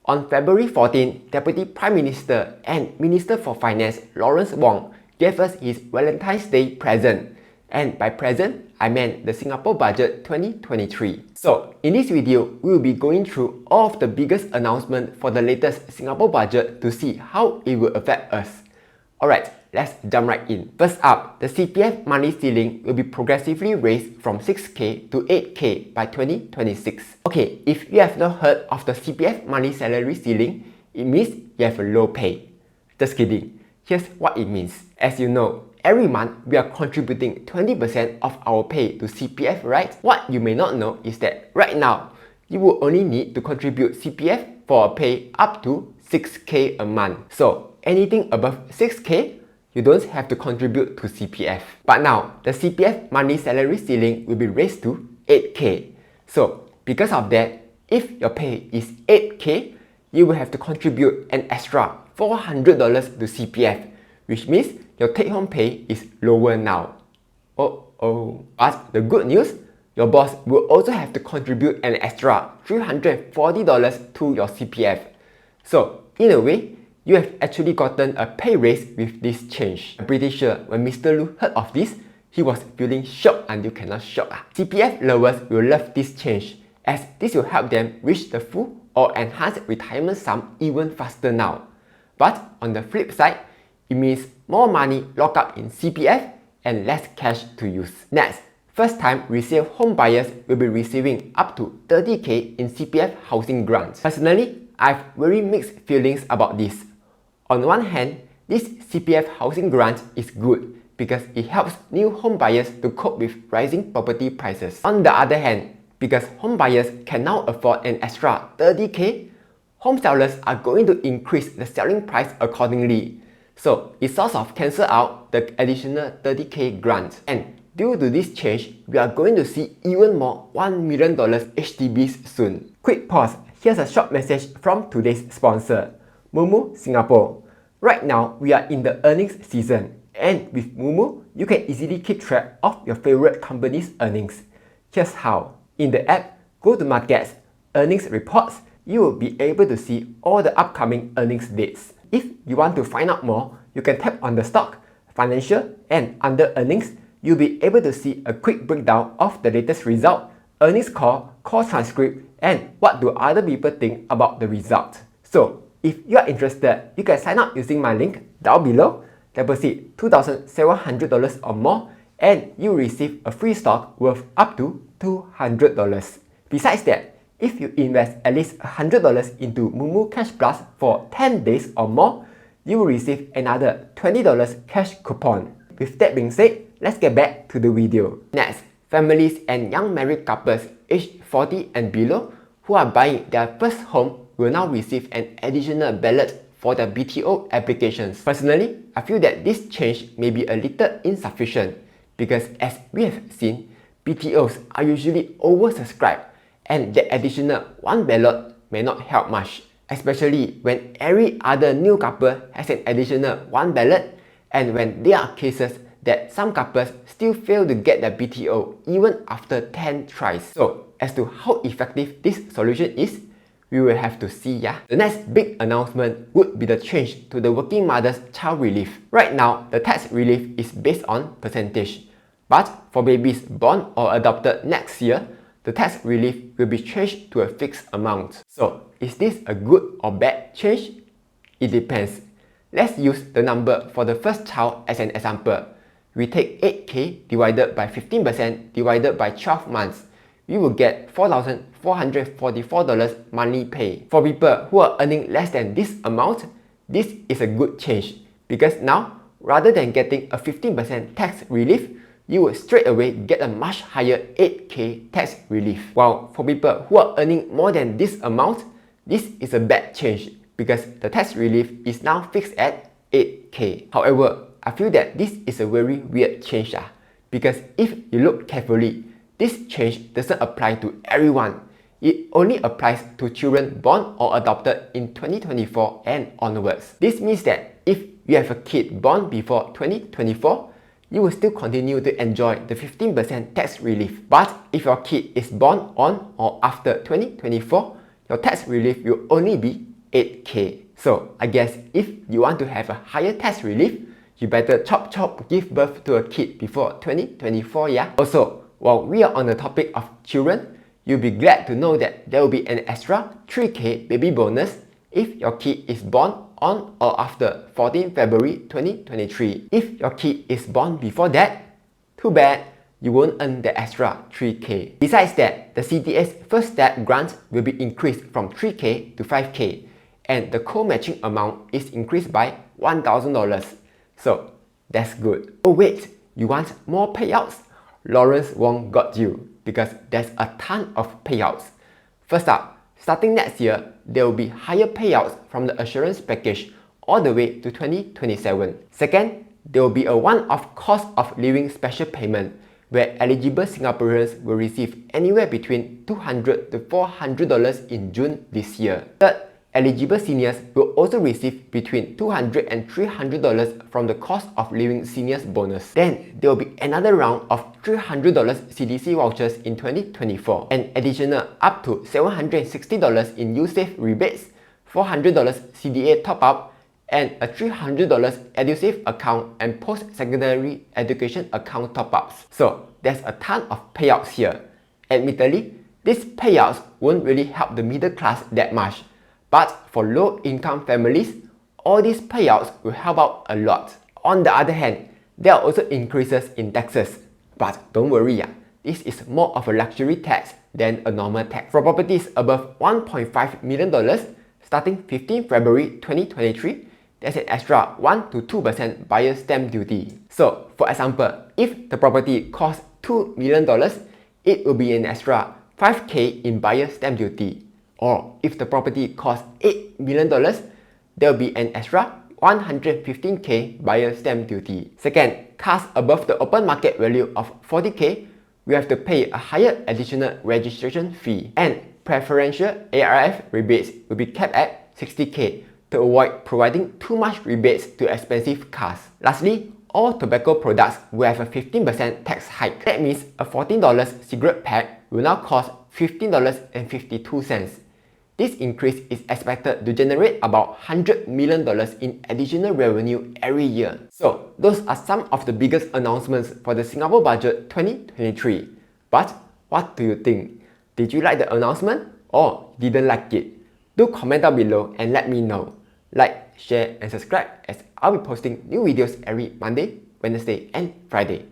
On February 14, Deputy Prime Minister and Minister for Finance Lawrence Wong gave us his Valentine's Day present. And by present, I meant the Singapore Budget 2023. So, in this video, we will be going through all of the biggest announcements for the latest Singapore Budget to see how it will affect us. Alright, let's jump right in. First up, the CPF money ceiling will be progressively raised from 6K to 8K by 2026. Okay, if you have not heard of the CPF money salary ceiling, it means you have a low pay. Just kidding. Here's what it means. As you know, every month we are contributing 20% of our pay to CPF, right? What you may not know is that right now, you will only need to contribute CPF for a pay up to 6K a month. So, anything above 6K, you don't have to contribute to CPF. But now, the CPF money salary ceiling will be raised to 8K. So, because of that, if your pay is 8K, you will have to contribute an extra $400 to CPF, which means your take-home pay is lower now. But the good news, your boss will also have to contribute an extra $340 to your CPF. So, in a way, you have actually gotten a pay raise with this change. I'm pretty sure when Mr. Lu heard of this, he was feeling shocked until cannot shock. CPF lovers will love this change, as this will help them reach the full or enhanced retirement sum even faster now. But on the flip side, it means more money locked up in CPF and less cash to use. Next, first-time resale home buyers will be receiving up to 30K in CPF housing grants. Personally, I have very mixed feelings about this. On one hand, this CPF housing grant is good because it helps new home buyers to cope with rising property prices. On the other hand, because home buyers can now afford an extra 30K, home sellers are going to increase the selling price accordingly. So it sort of cancels out the additional 30K grant. And due to this change, we are going to see even more $1 million HDBs soon. Quick pause, here's a short message from today's sponsor, Moomoo Singapore. Right now, we are in the earnings season. And with Moomoo, you can easily keep track of your favorite company's earnings. Here's how. In the app, go to Markets, Earnings Reports, you will be able to see all the upcoming earnings dates. If you want to find out more, you can tap on the stock, financial, and under earnings, you'll be able to see a quick breakdown of the latest result, earnings call transcript, and what do other people think about the result. So, if you are interested, you can sign up using my link down below, deposit $2,700 or more, and you receive a free stock worth up to $200. Besides that, if you invest at least $100 into Moomoo Cash Plus for 10 days or more, you will receive another $20 cash coupon. With that being said, let's get back to the video. Next, families and young married couples aged 40 and below who are buying their first home will now receive an additional ballot for their BTO applications. Personally, I feel that this change may be a little insufficient because as we have seen, BTOs are usually oversubscribed, and the additional one ballot may not help much, especially when every other new couple has an additional one ballot, and when there are cases that some couples still fail to get their BTO even after 10 tries. So, as to how effective this solution is, we will have to see. The next big announcement would be the change to the Working Mother's Child Relief. Right now, the tax relief is based on percentage. But for babies born or adopted next year, the tax relief will be changed to a fixed amount. So, is this a good or bad change? It depends. Let's use the number for the first child as an example. We take 8K divided by 15% divided by 12 months. We will get $4,444 monthly pay. For people who are earning less than this amount, this is a good change because now, rather than getting a 15% tax relief, you will straight away get a much higher 8K tax relief. While for people who are earning more than this amount, this is a bad change because the tax relief is now fixed at 8K. However, I feel that this is a very weird change because if you look carefully, this change doesn't apply to everyone. It only applies to children born or adopted in 2024 and onwards. This means that if you have a kid born before 2024, you will still continue to enjoy the 15% tax relief. But if your kid is born on or after 2024, your tax relief will only be 8K. So I guess if you want to have a higher tax relief, you better chop give birth to a kid before 2024, yeah? Also, while we are on the topic of children, you'll be glad to know that there will be an extra 3K baby bonus if your kid is born on or after 14 February 2023. If your kid is born before that, too bad, you won't earn the extra 3K. Besides that, the CTS First Step grant will be increased from 3K to 5K, and the co-matching amount is increased by $1,000. So that's good. Oh wait, you want more payouts? Lawrence Wong got you, because there's a ton of payouts. First up, starting next year, there will be higher payouts from the assurance package all the way to 2027. Second, there will be a one-off cost of living special payment where eligible Singaporeans will receive anywhere between $200 to $400 in June this year. Third, eligible seniors will also receive between $200 and $300 from the cost of living seniors bonus. Then there will be another round of $300 CDC vouchers in 2024, an additional up to $760 in USAVE rebates, $400 CDA top-up, and a $300 EduSave account and post-secondary education account top-ups. So there's a ton of payouts here. Admittedly, these payouts won't really help the middle class that much, but for low-income families, all these payouts will help out a lot. On the other hand, there are also increases in taxes. But don't worry, this is more of a luxury tax than a normal tax. For properties above $1.5 million, starting 15 February 2023, there's an extra 1 to 2% buyer's stamp duty. So, for example, if the property costs $2 million, it will be an extra 5K in buyer's stamp duty. Or if the property costs $8 million, there will be an extra 115K buyer's stamp duty. Second, cars above the open market value of 40K, we have to pay a higher additional registration fee. And preferential ARF rebates will be capped at 60K to avoid providing too much rebates to expensive cars. Lastly, all tobacco products will have a 15% tax hike. That means a $14 cigarette pack will now cost $15.52. This increase is expected to generate about $100 million in additional revenue every year. So, those are some of the biggest announcements for the Singapore Budget 2023. But what do you think? Did you like the announcement or didn't like it? Do comment down below and let me know. Like, share and subscribe as I'll be posting new videos every Monday, Wednesday and Friday.